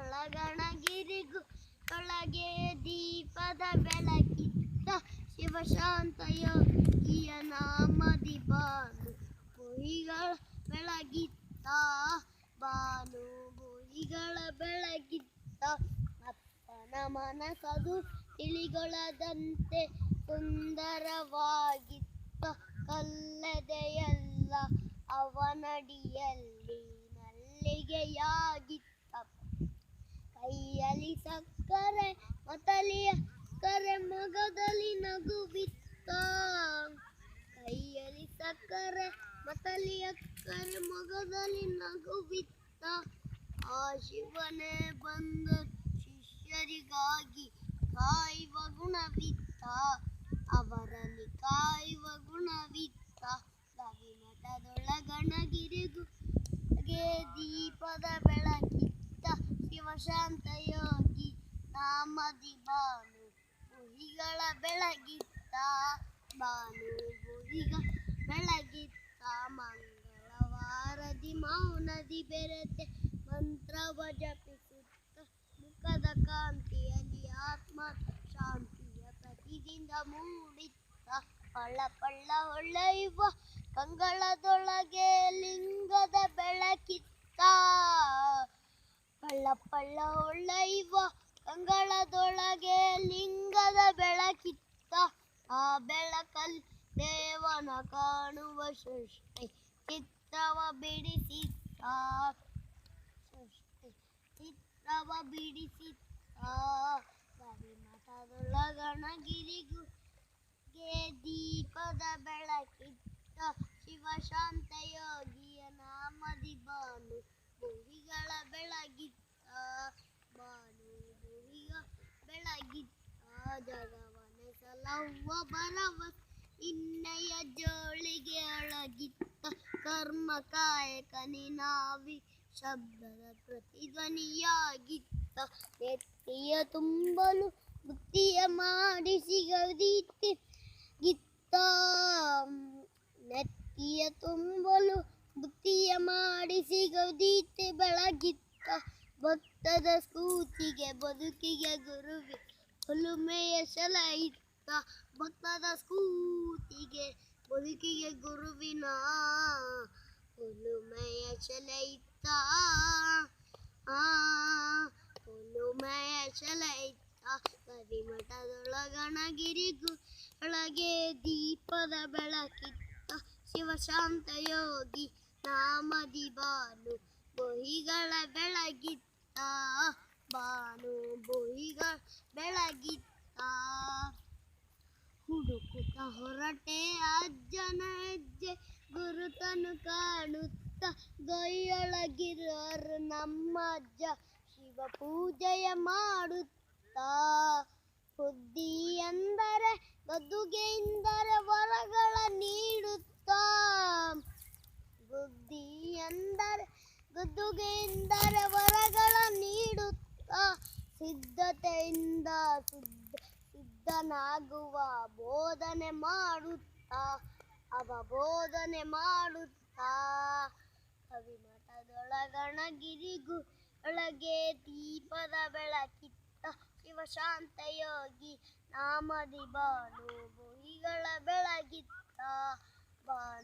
ಕವಿಮಠದೊಳಗಣಗಿರಿಗು ಒಳಗೆ ದೀಪದ ಬೆಳಕಿತ್ತ ಶಿವಶಾಂತ ಯೋಗಿಯ ನಾಮದಿ ಬಾನು ಗುಹಿಗಳ ಬೆಳಗಿತ್ತ ಬಾನು ಗುಹಿಗಳ ಬೆಳಗಿತ್ತ ಅಪ್ಪನ ಮನಸದು ತಿಳಿಗೊಳದಂತೆ ಸುಂದರವಾಗಿತ್ತ ಕಲ್ಲದೆಯಲ್ಲ ಅವನಡಿಯಲ್ಲಿ ನಲ್ಲಿಗೆಯಾಗಿತ್ತ ಕೈಯಲ್ಲಿ ಸಕ್ಕರೆ ಮತಲಿಯ ಕರೆ ಮೊಗದಲ್ಲಿ ನಗುವಿತ್ತ ಕೈಯಲ್ಲಿ ಸಕ್ಕರೆ ಮತಲಿಯ ಕರೆ ಮೊಗದಲ್ಲಿ ನಗುವಿತ್ತ ಆ ಶಿವನೇ ಬಂದ ಶಿಷ್ಯರಿಗಾಗಿ ಕಾಯುವ ಗುಣವಿತ್ತ ಅವರಲ್ಲಿ ಕಾಯುವ ಗುಣವಿತ್ತ ಕವಿಮಠದೊಳಗಣಗಿರಿಗು ದೀಪದ ಬೆಳಕಿತ್ತ ಶಿವಶಾಂತ ಯೋಗಿ ನಾಮದಿ ಬಾನು ಗುಹಿಗಳ ಬೆಳಗಿತ್ತ ಬಾನು ಗುಹಿಗಳ ಬೆಳಗಿತ್ತ ಮಂಗಳವಾರದಿ ಮೌನದಿ ಬೆರೆತೆ ಮಂತ್ರವ ಜಪಿಸುತ್ತ ಮುಖದ ಕಾಂತಿಯಲ್ಲಿ ಆತ್ಮ ಶಾಂತಿಯ ಪ್ರತಿದಿಂದ ಮೂಡಿತ್ತ ಪಳ್ಳ ಪಳ್ಳ ಹೊಳೆಯುವ ಕಂಗಳದೊಳಗೆ ಲಿಂಗದ ಬೆಳಕಿತ್ತ ಪಳ್ಳ ಪಳ್ಳ ಹೊಳೆಯುವ ಕಂಗಳದೊಳಗೆ ಲಿಂಗದ ಬೆಳಕಿತ್ತ ಆ ಬೆಳಕಲ್ಲಿ ದೇವನ ಕಾಣುವ ಸೃಷ್ಟಿ ಚಿತ್ರವ ಬಿಡಿಸಿತ್ತ ಸೃಷ್ಟಿ ಚಿತ್ರವ ಬಿಡಿಸಿತ್ತ ಕವಿಮಠದೊಳಗಣಗಿರಿಗು ದೀಪದ ಬೆಳಕಿತ್ತ ಶಿವಶಾಂತ ಯೋಗಿಯ ನಾಮದಿ ಬಾನು ಗುಹಿಗಳ ಬೆಳಗಿತ್ತ ಬಾನು ಗುಹಿಗಳ ಬೆಳಗಿತ್ತ ಜಗವನೆಸಲವ್ವ ಭರವಸೆ ಇನ್ನೆಯ ಜೋಳಿಗೆ ಅಳಗಿತ್ತ ಕರ್ಮ ಕಾಯಕ ನಿನಾವಿ ಶಬ್ದದ ಪ್ರತಿಧ್ವನಿಯಾಗಿತ್ತ ನೆತ್ತಿಯ ತುಂಬಲು ಬುತ್ತಿಯ ಮಾಡಿಸಿ ಗೌದೀತಿ ಗಿತ್ತ ನೆತ್ತಿಯ ತುಂಬಲು ಬುತ್ತಿಯ ಮಾಡಿಸಿ ಗೌದೀತಿ ಬೆಳಗಿತ್ತ ಭಕ್ತದ ಸ್ಫೂರ್ತಿಗೆ ಬದುಕಿಗೆ ಗುರುವಿ ಒಲುಮೆಯ ಸೆಲೆಯಿತ್ತ ಭಕ್ತದ ಸ್ಫೂರ್ತಿಗೆ ಬದುಕಿಗೆ ಗುರುವಿನ ಒಲುಮೆಯ ಸೆಲೆಯಿತ್ತ ಒಲುಮೆಯ ಸೆಲೆಯಿತ್ತ ಕವಿಮಠದೊಳಗಣಗಿರಿಗು ಒಳಗೆ ದೀಪದ ಬೆಳಕಿತ್ತ ಶಿವಶಾಂತ ಯೋಗಿ ನಾಮದಿ ಬಾನು ಗುಹಿಗಳ ಬೆಳಗಿತ್ತ ಬಾನು ಗುಹಿಗಳ ಬೆಳಗಿತ್ತ ಹುಡುಕುತ್ತ ಹೊರಟೆ ಅಜ್ಜನ ಹೆಜ್ಜೆ ಗುರುತನು ಕಾಣುತ್ತ ಗೈಯೊಳಗಿರೋರು ನಮ್ಮ ಅಜ್ಜ ಶಿವ ಪೂಜೆಯ ಮಾಡುತ್ತ ಬುದ್ಧಿ ಎಂದರೆ ಗದ್ದುಗೆ ಎಂದರೆ ವರಗಳ ನೀಡುತ್ತ ಬುದ್ಧಿ ಎಂದರೆ ಗದ್ದುಗೆ ಎಂದರೆ ವರಗಳ ನೀಡುತ್ತ ಸಿದ್ಧತೆಯಿಂದ ಸಿದ್ಧನಾಗುವ ಬೋಧನೆ ಮಾಡುತ್ತಾ ಬೋಧನೆ ಮಾಡುತ್ತಾ ಕವಿಮಠದೊಳಗಣಗಿರಿಗು ಒಳಗೆ ದೀಪದ ಬೆಳಕಿತ್ತ ಶಿವಶಾಂತ ಯೋಗಿ ನಾಮದಿ ಬಾನು ಗುಹಿಗಳ ಬೆಳಗಿತ್ತ ಬಾನು